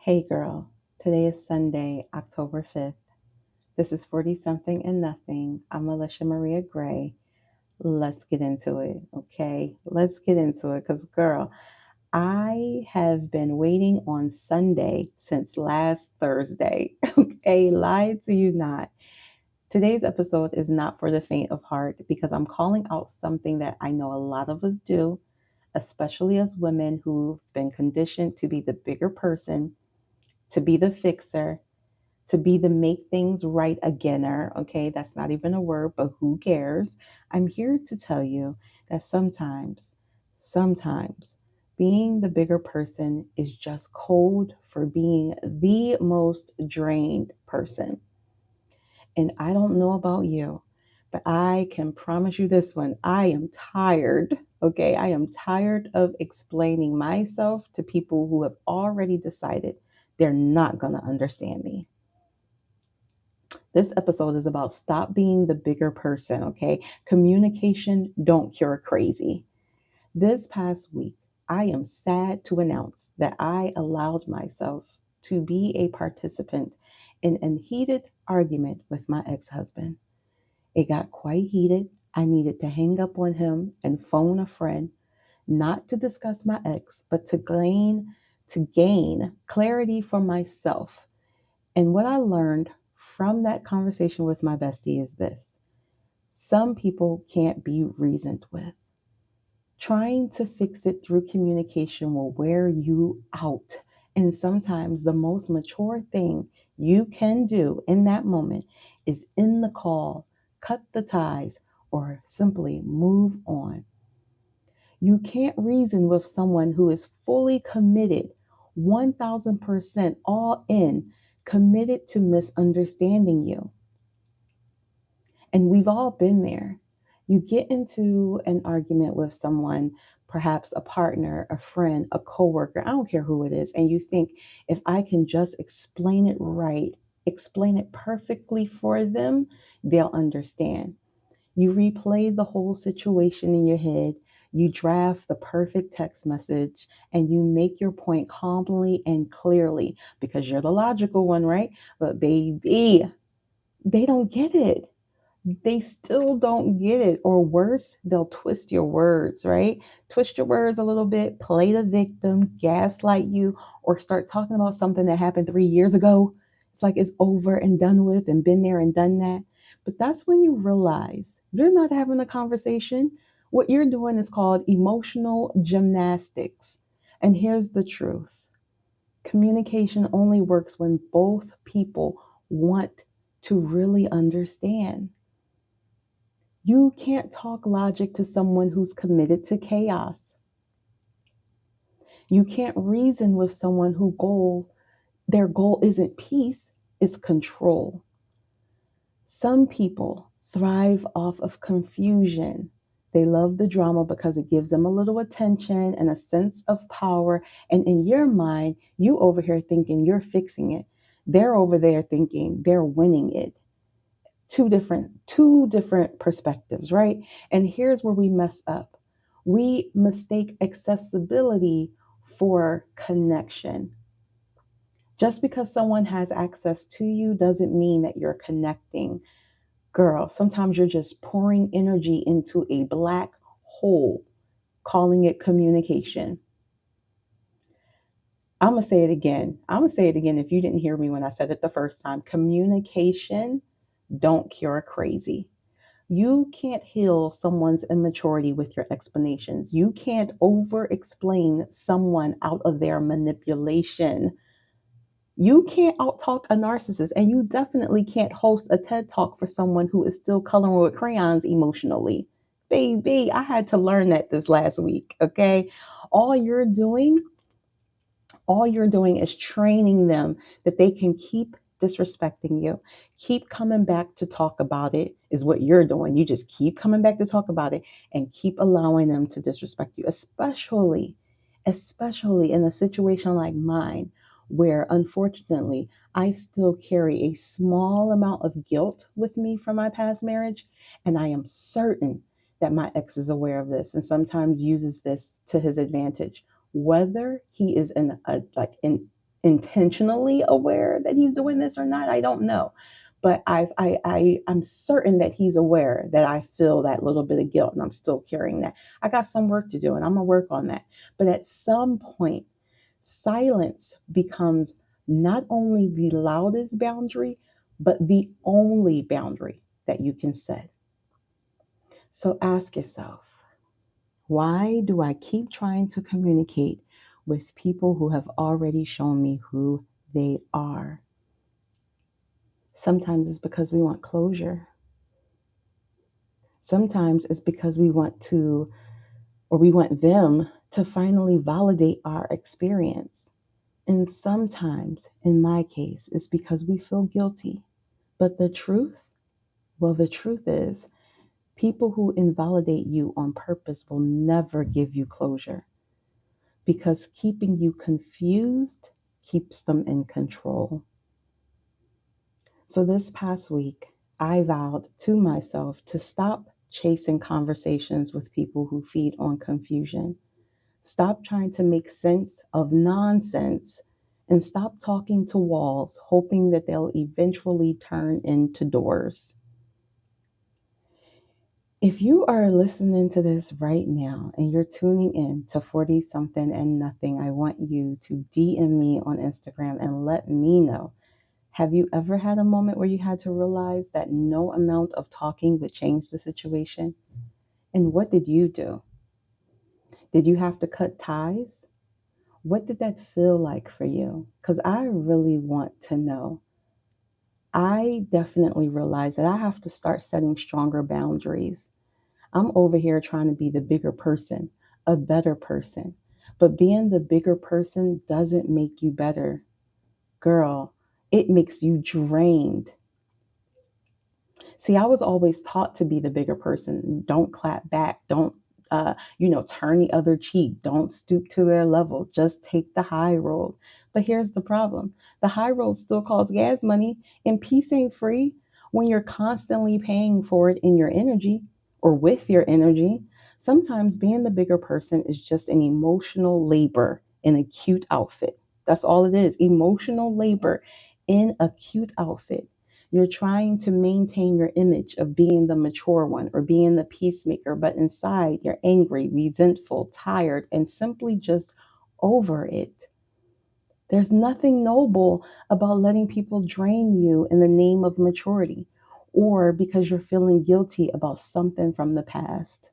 Hey girl, today is Sunday, October 5th. This is 40 something and nothing. I'm Elisha Maria Gray. Let's get into it, okay? Let's get into it because, girl, I have been waiting on Sunday since last Thursday, okay? Lie to you not. Today's episode is not for the faint of heart because I'm calling out something that I know a lot of us do, especially as women who've been conditioned to be the bigger person, to be the fixer, to be the make things right againer. Okay, that's not even a word, but who cares? I'm here to tell you that sometimes being the bigger person is just code for being the most drained person. And I don't know about you, but I can promise you this one. I am tired. Okay, I am tired of explaining myself to people who have already decided they're not going to understand me. This episode is about stop being the bigger person, okay? Communication don't cure crazy. This past week, I am sad to announce that I allowed myself to be a participant in a heated argument with my ex-husband. It got quite heated. I needed to hang up on him and phone a friend, not to discuss my ex, but to gain clarity for myself. And what I learned from that conversation with my bestie is this: some people can't be reasoned with. Trying to fix it through communication will wear you out. And sometimes the most mature thing you can do in that moment is in the call, cut the ties, or simply move on. You can't reason with someone who is fully committed, 1000% all in, committed to misunderstanding you. And we've all been there. You get into an argument with someone, perhaps a partner, a friend, a coworker, I don't care who it is, and you think, if I can just explain it right, explain it perfectly for them, they'll understand. You replay the whole situation in your head. You draft the perfect text message and you make your point calmly and clearly because you're the logical one, right? But baby, they don't get it. They still don't get it. Or worse, they'll twist your words, right? Twist your words a little bit, play the victim, gaslight you, or start talking about something that happened 3 years ago. It's like it's over and done with and been there and done that. But that's when you realize you're not having a conversation. What you're doing is called emotional gymnastics. And here's the truth: communication only works when both people want to really understand. You can't talk logic to someone who's committed to chaos. You can't reason with someone their goal isn't peace, it's control. Some people thrive off of confusion. They love the drama because it gives them a little attention and a sense of power. And in your mind, you over here thinking you're fixing it. They're over there thinking they're winning it. Two different perspectives, right? And here's where we mess up. We mistake accessibility for connection. Just because someone has access to you doesn't mean that you're connecting. Girl, sometimes you're just pouring energy into a black hole, calling it communication. I'm going to say it again. I'm going to say it again if you didn't hear me when I said it the first time. Communication don't cure crazy. You can't heal someone's immaturity with your explanations. You can't over explain someone out of their manipulation. You can't out talk a narcissist, and you definitely can't host a TED talk for someone who is still coloring with crayons emotionally. Baby, I had to learn that this last week, okay? All you're doing, all you're doing is training them that they can keep disrespecting you. Keep coming back to talk about it is what you're doing. You just keep coming back to talk about it and keep allowing them to disrespect you, especially in a situation like mine, where unfortunately I still carry a small amount of guilt with me from my past marriage. And I am certain that my ex is aware of this and sometimes uses this to his advantage, whether he is in intentionally aware that he's doing this or not, I don't know. But I'm certain that he's aware that I feel that little bit of guilt and I'm still carrying that. I got some work to do and I'm going to work on that. But at some point, silence becomes not only the loudest boundary, but the only boundary that you can set. So ask yourself, why do I keep trying to communicate with people who have already shown me who they are? Sometimes it's because we want closure. Sometimes it's because we want to, or we want them to finally validate our experience. And sometimes, in my case, it's because we feel guilty. But the truth, well, the truth is, people who invalidate you on purpose will never give you closure because keeping you confused keeps them in control. So this past week, I vowed to myself to stop chasing conversations with people who feed on confusion. Stop trying to make sense of nonsense and stop talking to walls, hoping that they'll eventually turn into doors. If you are listening to this right now and you're tuning in to 40 something and nothing, I want you to DM me on Instagram and let me know. Have you ever had a moment where you had to realize that no amount of talking would change the situation? And what did you do? Did you have to cut ties? What did that feel like for you? Because I really want to know. I definitely realized that I have to start setting stronger boundaries. I'm over here trying to be the bigger person, a better person. But being the bigger person doesn't make you better. Girl, it makes you drained. See, I was always taught to be the bigger person. Don't clap back. Don't, turn the other cheek. Don't stoop to their level. Just take the high road. But here's the problem: the high road still costs gas money, and peace ain't free when you're constantly paying for it in your energy or with your energy. Sometimes being the bigger person is just an emotional labor in a cute outfit. That's all it is, emotional labor in a cute outfit. You're trying to maintain your image of being the mature one or being the peacemaker, but inside you're angry, resentful, tired, and simply just over it. There's nothing noble about letting people drain you in the name of maturity or because you're feeling guilty about something from the past.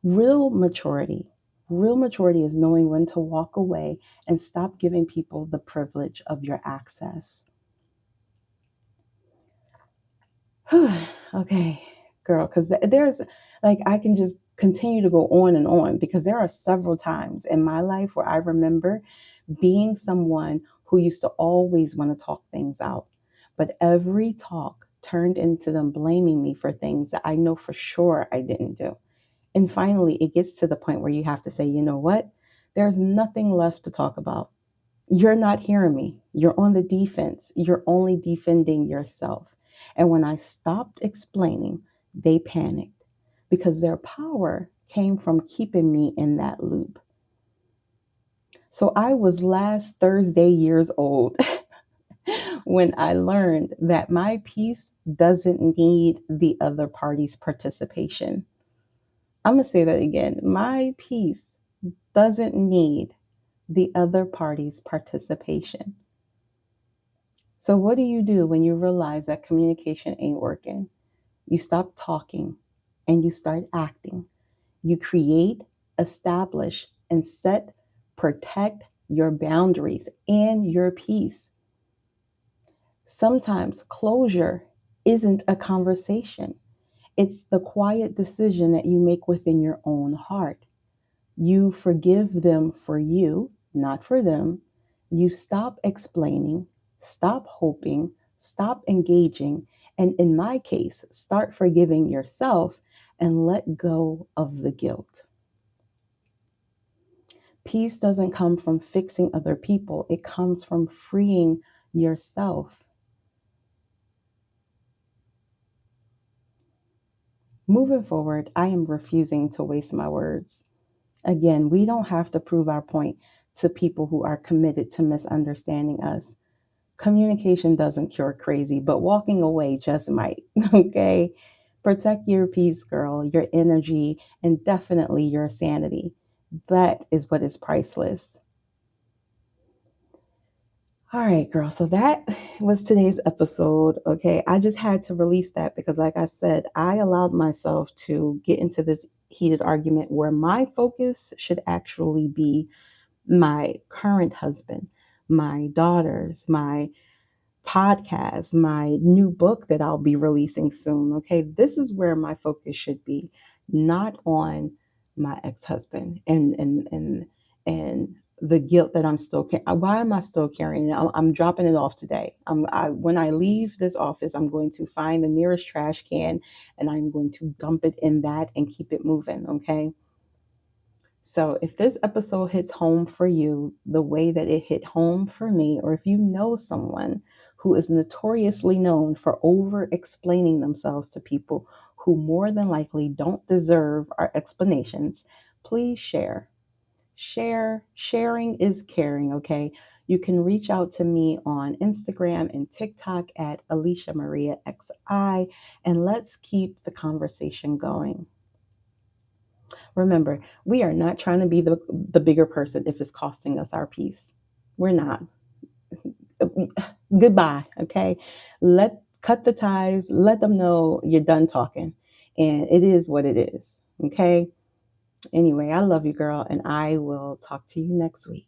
Real maturity, real maturity is knowing when to walk away and stop giving people the privilege of your access. Okay, girl, because there's like, I can just continue to go on because there are several times in my life where I remember being someone who used to always want to talk things out. But every talk turned into them blaming me for things that I know for sure I didn't do. And finally, it gets to the point where you have to say, you know what? There's nothing left to talk about. You're not hearing me. You're on the defense. You're only defending yourself. And when I stopped explaining, they panicked because their power came from keeping me in that loop. So I was last Thursday years old when I learned that my peace doesn't need the other party's participation. I'm going to say that again. My peace doesn't need the other party's participation. So, what do you do when you realize that communication ain't working? You stop talking and you start acting. You create, establish, and protect your boundaries and your peace. Sometimes closure isn't a conversation, it's the quiet decision that you make within your own heart. You forgive them for you, not for them. You stop explaining, stop hoping, stop engaging, and in my case, start forgiving yourself and let go of the guilt. Peace doesn't come from fixing other people, it comes from freeing yourself. Moving forward, I am refusing to waste my words. Again, we don't have to prove our point to people who are committed to misunderstanding us. Communication doesn't cure crazy, but walking away just might. Okay? Protect your peace, girl, your energy, and definitely your sanity. That is what is priceless. All right, girl. So that was today's episode. Okay. I just had to release that because, like I said, I allowed myself to get into this heated argument where my focus should actually be my current husband, my daughters, my podcast, my new book that I'll be releasing soon. Okay, this is where my focus should be, not on my ex-husband and the guilt that I'm still why am I still carrying it? I'm dropping it off today. When I leave this office, I'm going to find the nearest trash can and I'm going to dump it in that and keep it moving. Okay. So, if this episode hits home for you the way that it hit home for me, or if you know someone who is notoriously known for over explaining themselves to people who more than likely don't deserve our explanations, please share. Sharing is caring, okay? You can reach out to me on Instagram and TikTok at Elisha Maria XI, and let's keep the conversation going. Remember, we are not trying to be the bigger person if it's costing us our peace. We're not. Goodbye, okay? Let cut the ties, let them know you're done talking. And it is what it is, okay? Anyway, I love you, girl, and I will talk to you next week.